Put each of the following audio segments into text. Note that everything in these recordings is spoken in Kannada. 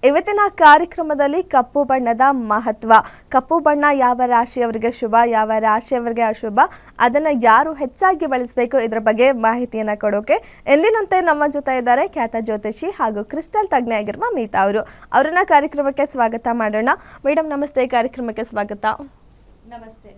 ಇವತ್ತಿನ ಕಾರ್ಯಕ್ರಮದಲ್ಲಿ ಕಪ್ಪು ಬಣ್ಣದ ಮಹತ್ವ, ಕಪ್ಪು ಬಣ್ಣ ಯಾವ ರಾಶಿಯವರಿಗೆ ಶುಭ, ಯಾವ ರಾಶಿಯವರಿಗೆ ಅಶುಭ, ಅದನ್ನು ಯಾರು ಹೆಚ್ಚಾಗಿ ಬಳಸಬೇಕು, ಇದರ ಬಗ್ಗೆ ಮಾಹಿತಿಯನ್ನು ಕೊಡೋಕೆ ಎಂದಿನಂತೆ ನಮ್ಮ ಜೊತೆ ಇದ್ದಾರೆ ಖ್ಯಾತ ಜ್ಯೋತಿಷಿ ಹಾಗೂ ಕ್ರಿಸ್ಟಲ್ ತಜ್ಞೆ ಆಗಿರುವ ಮೀತಾ ಅವರು. ಅವರನ್ನ ಕಾರ್ಯಕ್ರಮಕ್ಕೆ ಸ್ವಾಗತ ಮಾಡೋಣ. ಮೇಡಮ್ ನಮಸ್ತೆ, ಕಾರ್ಯಕ್ರಮಕ್ಕೆ ಸ್ವಾಗತ. ನಮಸ್ತೆ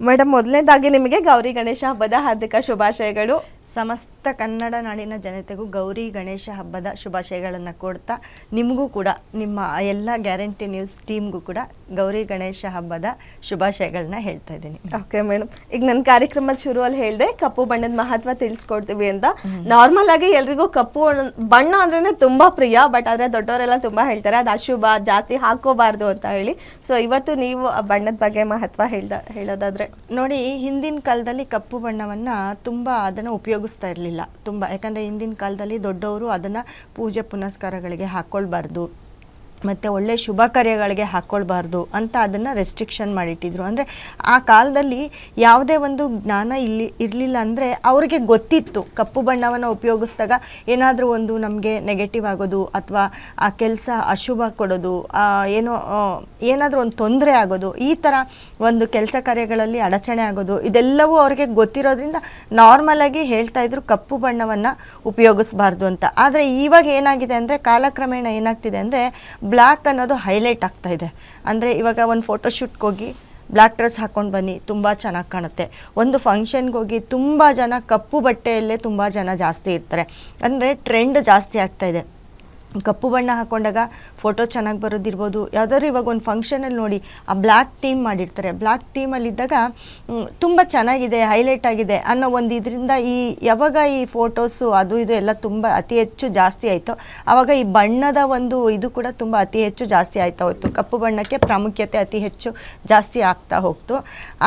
ಮೇಡಮ್, ಮೊದಲನೇದಾಗಿ ನಿಮಗೆ ಗೌರಿ ಗಣೇಶ ಹಬ್ಬದ ಹಾರ್ದಿಕ ಶುಭಾಶಯಗಳು. ಸಮಸ್ತ ಕನ್ನಡ ನಾಡಿನ ಜನತೆಗೂ ಗೌರಿ ಗಣೇಶ ಹಬ್ಬದ ಶುಭಾಶಯಗಳನ್ನು ಕೊಡ್ತಾ, ನಿಮಗೂ ಕೂಡ ನಿಮ್ಮ ಎಲ್ಲ ಗ್ಯಾರಂಟಿ ನ್ಯೂಸ್ ಟೀಮ್ಗೂ ಕೂಡ ಗೌರಿ ಗಣೇಶ ಹಬ್ಬದ ಶುಭಾಶಯಗಳನ್ನ ಹೇಳ್ತಾ ಇದ್ದೀನಿ. ಓಕೆ ಮೇಡಮ್, ಈಗ ನನ್ನ ಕಾರ್ಯಕ್ರಮದ ಶುರುವಲ್ಲಿ ಹೇಳಿದೆ ಕಪ್ಪು ಬಣ್ಣದ ಮಹತ್ವ ತಿಳಿಸ್ಕೊಡ್ತೀವಿ ಅಂತ. ನಾರ್ಮಲ್ ಆಗಿ ಎಲ್ರಿಗೂ ಕಪ್ಪು ಬಣ್ಣ ಅಂದ್ರೆ ತುಂಬಾ ಪ್ರಿಯ, ಬಟ್ ಆದ್ರೆ ದೊಡ್ಡವರೆಲ್ಲ ತುಂಬಾ ಹೇಳ್ತಾರೆ ಅದು ಅಶುಭ, ಜಾಸ್ತಿ ಹಾಕೋಬಾರ್ದು ಅಂತ ಹೇಳಿ. ಸೊ ಇವತ್ತು ನೀವು ಬಣ್ಣದ ಬಗ್ಗೆ ಮಹತ್ವ ಹೇಳೋದಾದ್ರೆ ನೋಡಿ, ಹಿಂದಿನ ಕಾಲದಲ್ಲಿ ಕಪ್ಪು ಬಣ್ಣವನ್ನು ತುಂಬ ಅದನ್ನು ಉಪಯೋಗಿಸ್ತಾ ಇರಲಿಲ್ಲ ತುಂಬ. ಯಾಕಂದರೆ ಹಿಂದಿನ ಕಾಲದಲ್ಲಿ ದೊಡ್ಡವರು ಅದನ್ನು ಪೂಜೆ ಪುನಸ್ಕಾರಗಳಿಗೆ ಹಾಕ್ಕೊಳ್ಬಾರ್ದು, ಮತ್ತು ಒಳ್ಳೆ ಶುಭ ಕಾರ್ಯಗಳಿಗೆ ಹಾಕ್ಕೊಳ್ಬಾರ್ದು ಅಂತ ಅದನ್ನು ರೆಸ್ಟ್ರಿಕ್ಷನ್ ಮಾಡಿಟ್ಟಿದ್ರು. ಅಂದರೆ ಆ ಕಾಲದಲ್ಲಿ ಯಾವುದೇ ಒಂದು ಜ್ಞಾನ ಇರಲಿಲ್ಲ ಅಂದರೆ ಅವ್ರಿಗೆ ಗೊತ್ತಿತ್ತು ಕಪ್ಪು ಬಣ್ಣವನ್ನು ಉಪಯೋಗಿಸಿದಾಗ ಏನಾದರೂ ಒಂದು ನಮಗೆ ನೆಗೆಟಿವ್ ಆಗೋದು, ಅಥವಾ ಆ ಕೆಲಸ ಅಶುಭ ಕೊಡೋದು, ಏನಾದರೂ ಒಂದು ತೊಂದರೆ ಆಗೋದು, ಈ ಥರ ಒಂದು ಕೆಲಸ ಕಾರ್ಯಗಳಲ್ಲಿ ಅಡಚಣೆ ಆಗೋದು, ಇದೆಲ್ಲವೂ ಅವ್ರಿಗೆ ಗೊತ್ತಿರೋದ್ರಿಂದ ನಾರ್ಮಲಾಗಿ ಹೇಳ್ತಾಯಿದ್ರು ಕಪ್ಪು ಬಣ್ಣವನ್ನು ಉಪಯೋಗಿಸ್ಬಾರ್ದು ಅಂತ. ಆದರೆ ಇವಾಗ ಏನಾಗಿದೆ ಅಂದರೆ, ಕಾಲಕ್ರಮೇಣ ಏನಾಗ್ತಿದೆ ಅಂದರೆ ಬ್ಲ್ಯಾಕ್ ಅನ್ನೋದು ಹೈಲೈಟ್ ಆಗ್ತಾ ಇದೆ. ಅಂದರೆ ಇವಾಗ ಒಂದು ಫೋಟೋಶೂಟ್ಗೆ ಹೋಗಿ ಬ್ಲ್ಯಾಕ್ ಡ್ರೆಸ್ ಹಾಕ್ಕೊಂಡು ಬನ್ನಿ, ತುಂಬ ಚೆನ್ನಾಗಿ ಕಾಣುತ್ತೆ. ಒಂದು ಫಂಕ್ಷನ್ಗೆ ಹೋಗಿ ತುಂಬ ಜನ ಕಪ್ಪು ಬಟ್ಟೆಯಲ್ಲೇ ತುಂಬ ಜನ ಜಾಸ್ತಿ ಇರ್ತಾರೆ. ಅಂದರೆ ಟ್ರೆಂಡ್ ಜಾಸ್ತಿ ಆಗ್ತಾ ಇದೆ. ಕಪ್ಪು ಬಣ್ಣ ಹಾಕ್ಕೊಂಡಾಗ ಫೋಟೋ ಚೆನ್ನಾಗಿ ಬರೋದಿರ್ಬೋದು. ಯಾವುದಾದ್ರು ಇವಾಗ ಒಂದು ಫಂಕ್ಷನಲ್ಲಿ ನೋಡಿ ಆ ಬ್ಲ್ಯಾಕ್ ಥೀಮ್ ಮಾಡಿರ್ತಾರೆ, ಬ್ಲ್ಯಾಕ್ ಥೀಮಲ್ಲಿದ್ದಾಗ ತುಂಬ ಚೆನ್ನಾಗಿದೆ, ಹೈಲೈಟ್ ಆಗಿದೆ ಅನ್ನೋ ಒಂದು ಇದರಿಂದ ಯಾವಾಗ ಈ ಫೋಟೋಸು ಅದು ಇದು ಎಲ್ಲ ತುಂಬ ಅತಿ ಹೆಚ್ಚು ಜಾಸ್ತಿ ಆಯಿತು, ಆವಾಗ ಈ ಬಣ್ಣದ ಒಂದು ಇದು ಕೂಡ ತುಂಬ ಅತಿ ಹೆಚ್ಚು ಜಾಸ್ತಿ ಆಯ್ತಾ ಹೋಯ್ತು. ಕಪ್ಪು ಬಣ್ಣಕ್ಕೆ ಪ್ರಾಮುಖ್ಯತೆ ಅತಿ ಹೆಚ್ಚು ಜಾಸ್ತಿ ಆಗ್ತಾ ಹೋಗ್ತು.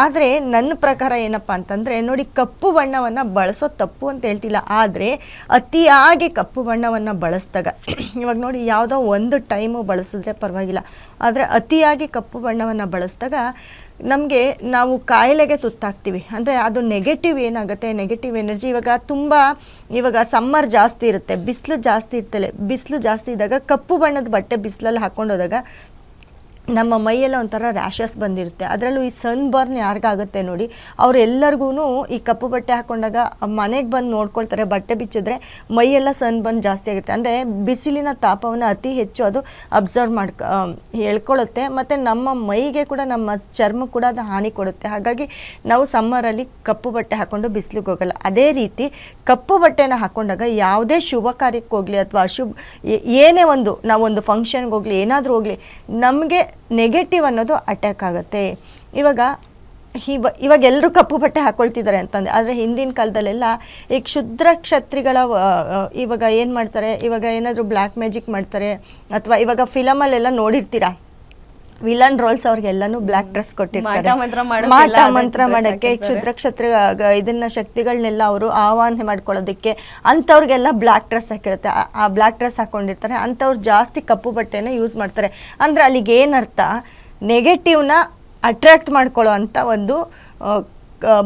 ಆದರೆ ನನ್ನ ಪ್ರಕಾರ ಏನಪ್ಪ ಅಂತಂದರೆ, ನೋಡಿ, ಕಪ್ಪು ಬಣ್ಣವನ್ನು ಬಳಸೋದು ತಪ್ಪು ಅಂತ ಹೇಳ್ತಿಲ್ಲ, ಆದರೆ ಅತಿಯಾಗಿ ಕಪ್ಪು ಬಣ್ಣವನ್ನು ಬಳಸಿದಾಗ, ಇವಾಗ ನೋಡಿ ಯಾವುದೋ ಒಂದು ಟೈಮು ಬಳಸಿದ್ರೆ ಪರವಾಗಿಲ್ಲ, ಆದರೆ ಅತಿಯಾಗಿ ಕಪ್ಪು ಬಣ್ಣವನ್ನು ಬಳಸಿದಾಗ ನಾವು ಕಾಯಿಲೆಗೆ ತುತ್ತಾಗ್ತೀವಿ. ಅಂದರೆ ಅದು ನೆಗೆಟಿವ್ ಏನಾಗುತ್ತೆ, ನೆಗೆಟಿವ್ ಎನರ್ಜಿ. ಇವಾಗ ಸಮ್ಮರ್ ಜಾಸ್ತಿ ಇರುತ್ತೆ, ಬಿಸಿಲು ಜಾಸ್ತಿ ಇರ್ತಲ್ಲ, ಬಿಸಿಲು ಜಾಸ್ತಿ ಇದ್ದಾಗ ಕಪ್ಪು ಬಣ್ಣದ ಬಟ್ಟೆ ಬಿಸಿಲಲ್ಲಿ ಹಾಕ್ಕೊಂಡು ಹೋದಾಗ ನಮ್ಮ ಮೈಯೆಲ್ಲ ಒಂಥರ ರ್ಯಾಷಸ್ ಬಂದಿರುತ್ತೆ. ಅದರಲ್ಲೂ ಈ ಸನ್ ಬರ್ನ್ ಯಾರಿಗಾಗುತ್ತೆ ನೋಡಿ, ಅವರೆಲ್ಲರಿಗೂ ಈ ಕಪ್ಪು ಬಟ್ಟೆ ಹಾಕ್ಕೊಂಡಾಗ ಮನೆಗೆ ಬಂದು ನೋಡ್ಕೊಳ್ತಾರೆ, ಬಟ್ಟೆ ಬಿಚ್ಚಿದ್ರೆ ಮೈಯೆಲ್ಲ ಸನ್ ಬರ್ನ್ ಜಾಸ್ತಿ ಆಗುತ್ತೆ. ಅಂದರೆ ಬಿಸಿಲಿನ ತಾಪವನ್ನು ಅತಿ ಹೆಚ್ಚು ಅದು ಅಬ್ಸರ್ವ್ ಹೇಳ್ಕೊಳ್ಳುತ್ತೆ, ಮತ್ತು ನಮ್ಮ ಮೈಗೆ ಕೂಡ, ನಮ್ಮ ಚರ್ಮ ಕೂಡ ಅದು ಹಾನಿ ಕೊಡುತ್ತೆ. ಹಾಗಾಗಿ ನಾವು ಸಮ್ಮರಲ್ಲಿ ಕಪ್ಪು ಬಟ್ಟೆ ಹಾಕ್ಕೊಂಡು ಬಿಸಿಲಿಗೆ ಹೋಗಲ್ಲ. ಅದೇ ರೀತಿ ಕಪ್ಪು ಬಟ್ಟೆನ ಹಾಕ್ಕೊಂಡಾಗ ಯಾವುದೇ ಶುಭ ಕಾರ್ಯಕ್ಕೆ ಹೋಗಲಿ ಅಥವಾ ಏನೇ ನಾವೊಂದು ಫಂಕ್ಷನ್ಗೆ ಹೋಗಲಿ, ಏನಾದರೂ ಹೋಗಲಿ, ನಮಗೆ ನೆಗೆಟಿವ್ ಅನ್ನೋದು ಅಟ್ಯಾಕ್ ಆಗುತ್ತೆ. ಇವಾಗ ಎಲ್ಲರೂ ಕಪ್ಪು ಬಟ್ಟೆ ಹಾಕ್ಕೊಳ್ತಿದ್ದಾರೆ ಅಂತಂದರೆ, ಆದರೆ ಹಿಂದಿನ ಕಾಲದಲ್ಲೆಲ್ಲ ಈ ಕ್ಷುದ್ರ ಕ್ಷತ್ರಿಗಳ ಇವಾಗ ಏನು ಮಾಡ್ತಾರೆ, ಇವಾಗ ಏನಾದರೂ ಬ್ಲ್ಯಾಕ್ ಮ್ಯಾಜಿಕ್ ಮಾಡ್ತಾರೆ, ಅಥವಾ ಇವಾಗ ಫಿಲಮಲ್ಲೆಲ್ಲ ನೋಡಿರ್ತೀರಾ, ವಿಲನ್ ರೋಲ್ಸ್ ಅವ್ರಿಗೆಲ್ಲನೂ ಬ್ಲ್ಯಾಕ್ ಡ್ರೆಸ್ ಕೊಟ್ಟಿರ್ತಾರೆ, ಮಾಟ ಮಂತ್ರ ಮಾಡೋಕ್ಕೆ, ಕ್ಷುದ್ರ ಇದನ್ನ ಶಕ್ತಿಗಳನ್ನೆಲ್ಲ ಅವರು ಆಹ್ವಾನ ಮಾಡ್ಕೊಳ್ಳೋದಕ್ಕೆ ಅಂಥವ್ರಿಗೆಲ್ಲ ಬ್ಲ್ಯಾಕ್ ಡ್ರೆಸ್ ಹಾಕಿರುತ್ತೆ. ಆ ಬ್ಲ್ಯಾಕ್ ಡ್ರೆಸ್ ಹಾಕ್ಕೊಂಡಿರ್ತಾರೆ, ಅಂಥವ್ರು ಜಾಸ್ತಿ ಕಪ್ಪು ಬಟ್ಟೆನ ಯೂಸ್ ಮಾಡ್ತಾರೆ. ಅಂದರೆ ಅಲ್ಲಿಗೆ ಏನರ್ಥ, ನೆಗೆಟಿವ್ನ ಅಟ್ರ್ಯಾಕ್ಟ್ ಮಾಡ್ಕೊಳ್ಳೋ ಅಂಥ ಒಂದು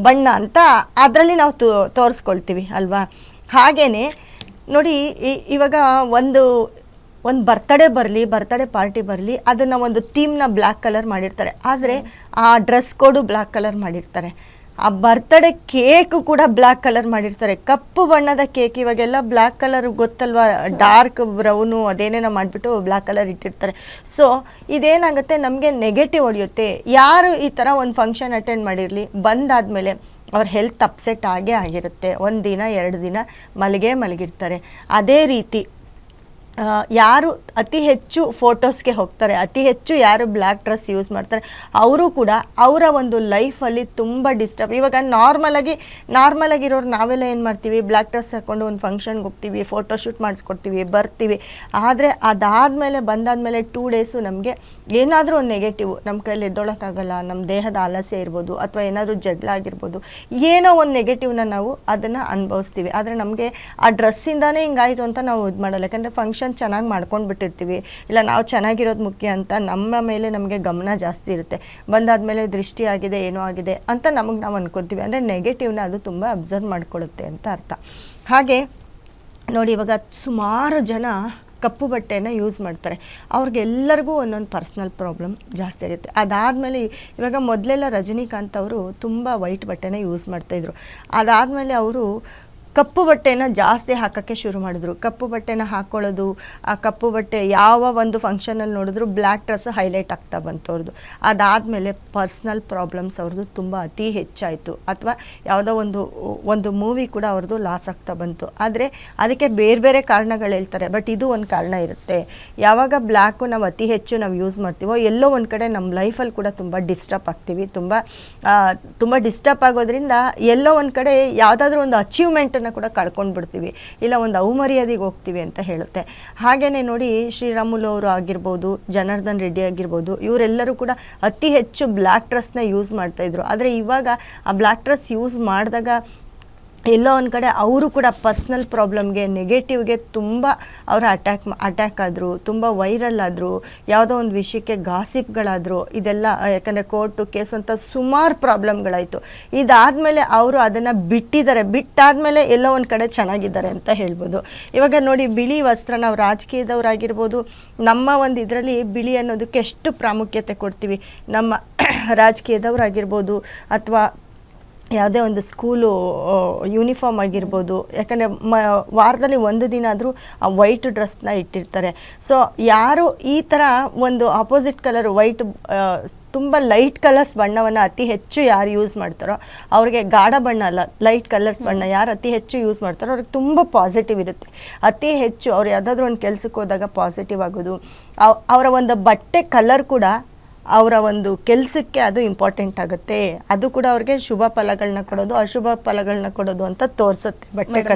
ಬಣ್ಣ ಅಂತ ಅದರಲ್ಲಿ ನಾವು ತೋರಿಸ್ಕೊಳ್ತೀವಿ ಅಲ್ವಾ. ಹಾಗೆಯೇ ನೋಡಿ, ಇವಾಗ ಒಂದು ಬರ್ತಡೇ ಪಾರ್ಟಿ ಬರಲಿ, ಅದನ್ನು ಒಂದು ಥೀಮ್ನ ಬ್ಲ್ಯಾಕ್ ಕಲರ್ ಮಾಡಿರ್ತಾರೆ, ಆದರೆ ಆ ಡ್ರೆಸ್ ಕೋಡು ಬ್ಲ್ಯಾಕ್ ಕಲರ್ ಮಾಡಿರ್ತಾರೆ. ಆ ಬರ್ತಡೇ ಕೇಕು ಕೂಡ ಬ್ಲ್ಯಾಕ್ ಕಲರ್ ಮಾಡಿರ್ತಾರೆ, ಕಪ್ಪು ಬಣ್ಣದ ಕೇಕ್. ಇವಾಗೆಲ್ಲ ಬ್ಲ್ಯಾಕ್ ಕಲರ್ ಗೊತ್ತಲ್ವಾ, ಡಾರ್ಕ್ ಬ್ರೌನು ಅದೇನೇನೋ ಮಾಡಿಬಿಟ್ಟು ಬ್ಲ್ಯಾಕ್ ಕಲರ್ ಇಟ್ಟಿರ್ತಾರೆ. ಸೊ ಇದೇನಾಗುತ್ತೆ, ನಮಗೆ ನೆಗೆಟಿವ್ ಹೊಡೆಯುತ್ತೆ. ಯಾರು ಈ ಥರ ಒಂದು ಫಂಕ್ಷನ್ ಅಟೆಂಡ್ ಮಾಡಿರಲಿ, ಬಂದಾದಮೇಲೆ ಅವ್ರ ಹೆಲ್ತ್ ಅಪ್ಸೆಟ್ ಆಗಿರುತ್ತೆ. 1 ದಿನ 2 ದಿನ ಮಲಗಿರ್ತಾರೆ. ಅದೇ ರೀತಿ ಯಾರು ಅತಿ ಹೆಚ್ಚು ಫೋಟೋಸ್ಗೆ ಹೋಗ್ತಾರೆ, ಅತಿ ಹೆಚ್ಚು ಯಾರು ಬ್ಲ್ಯಾಕ್ ಡ್ರೆಸ್ ಯೂಸ್ ಮಾಡ್ತಾರೆ, ಅವರು ಕೂಡ ಅವರ ಒಂದು ಲೈಫಲ್ಲಿ ತುಂಬ ಡಿಸ್ಟರ್ಬ್. ಇವಾಗ ನಾರ್ಮಲಾಗಿರೋರು ನಾವೆಲ್ಲ ಏನು ಮಾಡ್ತೀವಿ, ಬ್ಲ್ಯಾಕ್ ಡ್ರೆಸ್ ಹಾಕ್ಕೊಂಡು ಒಂದು ಫಂಕ್ಷನ್ಗೆ ಹೋಗ್ತೀವಿ, ಫೋಟೋಶೂಟ್ ಮಾಡಿಸ್ಕೊಡ್ತೀವಿ, ಬರ್ತೀವಿ. ಆದರೆ ಬಂದಾದಮೇಲೆ 2 ಡೇಸು ನಮಗೆ ಏನಾದರೂ ಒಂದು ನೆಗೆಟಿವ್, ನಮ್ಮ ಕೈಯಲ್ಲಿ ಎದ್ದೊಳಕ್ಕಾಗಲ್ಲ, ನಮ್ಮ ದೇಹದ ಆಲಸ್ಯ ಇರ್ಬೋದು, ಅಥವಾ ಏನಾದರೂ ಜಗಳ ಆಗಿರ್ಬೋದು, ಏನೋ ಒಂದು ನೆಗೆಟಿವ್ನ ನಾವು ಅದನ್ನು ಅನುಭವಿಸ್ತೀವಿ. ಆದರೆ ನಮಗೆ ಆ ಡ್ರೆಸ್ಸಿಂದಾನೇ ಹಿಂಗಾಯಿತು ಅಂತ ನಾವು ಇದು ಮಾಡಲ್ಲ. ಯಾಕಂದರೆ ಫಂಕ್ಷನ್ ಚೆನ್ನಾಗಿ ಮಾಡ್ಕೊಂಡು ಬಿಟ್ಟಿರ್ತೀವಿ, ಇಲ್ಲ ನಾವು ಚೆನ್ನಾಗಿರೋದು ಮುಖ್ಯ ಅಂತ ನಮ್ಮ ಮೇಲೆ ನಮಗೆ ಗಮನ ಜಾಸ್ತಿ ಇರುತ್ತೆ. ಬಂದಾದಮೇಲೆ ದೃಷ್ಟಿ ಆಗಿದೆ, ಏನೋ ಆಗಿದೆ ಅಂತ ನಾವು ಅನ್ಕೊತೀವಿ. ಅಂದರೆ ನೆಗೆಟಿವ್ನ ಅದು ತುಂಬ ಅಬ್ಸರ್ವ್ ಮಾಡ್ಕೊಳ್ಳುತ್ತೆ ಅಂತ ಅರ್ಥ. ಹಾಗೆ ನೋಡಿ, ಇವಾಗ ಸುಮಾರು ಜನ ಕಪ್ಪು ಬಟ್ಟೆನ ಯೂಸ್ ಮಾಡ್ತಾರೆ. ಅವ್ರಿಗೆಲ್ಲರಿಗೂ ಒಂದೊಂದು ಪರ್ಸ್ನಲ್ ಪ್ರಾಬ್ಲಮ್ ಜಾಸ್ತಿ ಆಗುತ್ತೆ. ಅದಾದಮೇಲೆ ಇವಾಗ ಮೊದಲೆಲ್ಲ ರಜನಿಕಾಂತ್ ಅವರು ತುಂಬ ವೈಟ್ ಬಟ್ಟೆನ ಯೂಸ್ ಮಾಡ್ತಾಯಿದ್ರು. ಅದಾದಮೇಲೆ ಅವರು ಕಪ್ಪು ಬಟ್ಟೆನ ಜಾಸ್ತಿ ಹಾಕೋಕ್ಕೆ ಶುರು ಮಾಡಿದ್ರು. ಕಪ್ಪು ಬಟ್ಟೆನ ಹಾಕ್ಕೊಳ್ಳೋದು, ಆ ಕಪ್ಪು ಬಟ್ಟೆ ಯಾವ ಒಂದು ಫಂಕ್ಷನಲ್ಲಿ ನೋಡಿದ್ರು ಬ್ಲ್ಯಾಕ್ ಡ್ರೆಸ್ ಹೈಲೈಟ್ ಆಗ್ತಾ ಬಂತು ಅವ್ರದ್ದು. ಅದಾದಮೇಲೆ ಪರ್ಸ್ನಲ್ ಪ್ರಾಬ್ಲಮ್ಸ್ ಅವ್ರದ್ದು ತುಂಬ ಅತಿ ಹೆಚ್ಚಾಯಿತು. ಅಥವಾ ಯಾವುದೋ ಒಂದು ಮೂವಿ ಕೂಡ ಅವ್ರದ್ದು ಲಾಸ್ ಆಗ್ತಾ ಬಂತು. ಆದರೆ ಅದಕ್ಕೆ ಬೇರೆ ಬೇರೆ ಕಾರಣಗಳು ಹೇಳ್ತಾರೆ. ಬಟ್ ಇದು ಒಂದು ಕಾರಣ ಇರುತ್ತೆ. ಯಾವಾಗ ಬ್ಲ್ಯಾಕು ನಾವು ಅತಿ ಹೆಚ್ಚು ನಾವು ಯೂಸ್ ಮಾಡ್ತೀವೋ ಎಲ್ಲೋ ಒಂದು ಕಡೆ ನಮ್ಮ ಲೈಫಲ್ಲಿ ಕೂಡ ತುಂಬ ಡಿಸ್ಟರ್ಬ್ ಆಗ್ತೀವಿ. ತುಂಬ ಡಿಸ್ಟರ್ಬ್ ಆಗೋದ್ರಿಂದ ಎಲ್ಲೋ ಒಂದು ಕಡೆ ಯಾವುದಾದ್ರೂ ಒಂದು ಅಚೀವ್ಮೆಂಟನ್ನು ಕೂಡ ಕಳ್ಕೊಂಡು ಬಿಡ್ತೀವಿ, ಇಲ್ಲ ಒಂದು ಅವಮರ್ಯಾದೆಗೆ ಹೋಗ್ತೀವಿ ಅಂತ ಹೇಳುತ್ತೆ. ಹಾಗೆಯೇ ನೋಡಿ, ಶ್ರೀರಾಮುಲು ಅವರು ಆಗಿರ್ಬೋದು, ಜನಾರ್ದನ್ ರೆಡ್ಡಿ ಆಗಿರ್ಬೋದು, ಇವರೆಲ್ಲರೂ ಕೂಡ ಅತಿ ಹೆಚ್ಚು ಬ್ಲ್ಯಾಕ್ ಡ್ರೆಸ್ನ ಯೂಸ್ ಮಾಡ್ತಾಯಿದ್ರು. ಆದರೆ ಇವಾಗ ಆ ಬ್ಲ್ಯಾಕ್ ಡ್ರೆಸ್ ಯೂಸ್ ಮಾಡಿದಾಗ ಎಲ್ಲೋ ಒಂದು ಕಡೆ ಅವರು ಕೂಡ ಪರ್ಸ್ನಲ್ ಪ್ರಾಬ್ಲಮ್ಗೆ, ನೆಗೆಟಿವ್ಗೆ ತುಂಬ ಅವರು ಅಟ್ಯಾಕ್ ಆದರು, ತುಂಬ ವೈರಲ್ ಆದರು, ಯಾವುದೋ ಒಂದು ವಿಷಯಕ್ಕೆ ಗಾಸಿಪ್ಗಳಾದರು. ಇದೆಲ್ಲ ಯಾಕಂದರೆ ಕೋರ್ಟು ಕೇಸು ಅಂತ ಸುಮಾರು ಪ್ರಾಬ್ಲಮ್ಗಳಾಯಿತು. ಇದಾದಮೇಲೆ ಅವರು ಅದನ್ನು ಬಿಟ್ಟಾದಮೇಲೆ ಎಲ್ಲೋ ಒಂದು ಕಡೆ ಚೆನ್ನಾಗಿದ್ದಾರೆ ಅಂತ ಹೇಳ್ಬೋದು. ಇವಾಗ ನೋಡಿ, ಬಿಳಿ ವಸ್ತ್ರ, ನಾವು ರಾಜಕೀಯದವರಾಗಿರ್ಬೋದು, ನಮ್ಮ ಒಂದು ಇದರಲ್ಲಿ ಬಿಳಿ ಅನ್ನೋದಕ್ಕೆ ಎಷ್ಟು ಪ್ರಾಮುಖ್ಯತೆ ಕೊಡ್ತೀವಿ. ನಮ್ಮ ರಾಜಕೀಯದವರಾಗಿರ್ಬೋದು ಅಥವಾ ಯಾವುದೇ ಒಂದು ಸ್ಕೂಲು ಯೂನಿಫಾರ್ಮ್ ಆಗಿರ್ಬೋದು, ಯಾಕಂದರೆ ವಾರದಲ್ಲಿ ಒಂದು ದಿನ ಆದರೂ ಆ ವೈಟ್ ಡ್ರೆಸ್ನ ಇಟ್ಟಿರ್ತಾರೆ. ಸೊ ಯಾರು ಈ ಥರ ಒಂದು ಆಪೋಸಿಟ್ ಕಲರ್ ವೈಟ್, ತುಂಬ ಲೈಟ್ ಕಲರ್ಸ್ ಬಣ್ಣವನ್ನು ಅತಿ ಹೆಚ್ಚು ಯಾರು ಯೂಸ್ ಮಾಡ್ತಾರೋ ಅವ್ರಿಗೆ, ಗಾಢ ಬಣ್ಣ ಅಲ್ಲ, ಲೈಟ್ ಕಲರ್ಸ್ ಬಣ್ಣ ಯಾರು ಅತಿ ಹೆಚ್ಚು ಯೂಸ್ ಮಾಡ್ತಾರೋ ಅವ್ರಿಗೆ ತುಂಬ ಪಾಸಿಟಿವ್ ಇರುತ್ತೆ. ಅತಿ ಹೆಚ್ಚು ಅವ್ರು ಯಾವುದಾದ್ರೂ ಒಂದು ಕೆಲಸಕ್ಕೆ ಹೋದಾಗ ಪಾಸಿಟಿವ್ ಆಗೋದು, ಅವರ ಒಂದು ಬಟ್ಟೆ ಕಲರ್ ಕೂಡ ಅವರ ಒಂದು ಕೆಲಸಕ್ಕೆ ಅದು ಇಂಪಾರ್ಟೆಂಟ್ ಆಗುತ್ತೆ. ಅದು ಕೂಡ ಅವ್ರಿಗೆ ಶುಭ ಫಲಗಳನ್ನ ಕೊಡೋದು, ಅಶುಭ ಫಲಗಳನ್ನ ಕೊಡೋದು ಅಂತ ತೋರಿಸುತ್ತೆ ಬಟ್ಟೆ ಕಲರ್.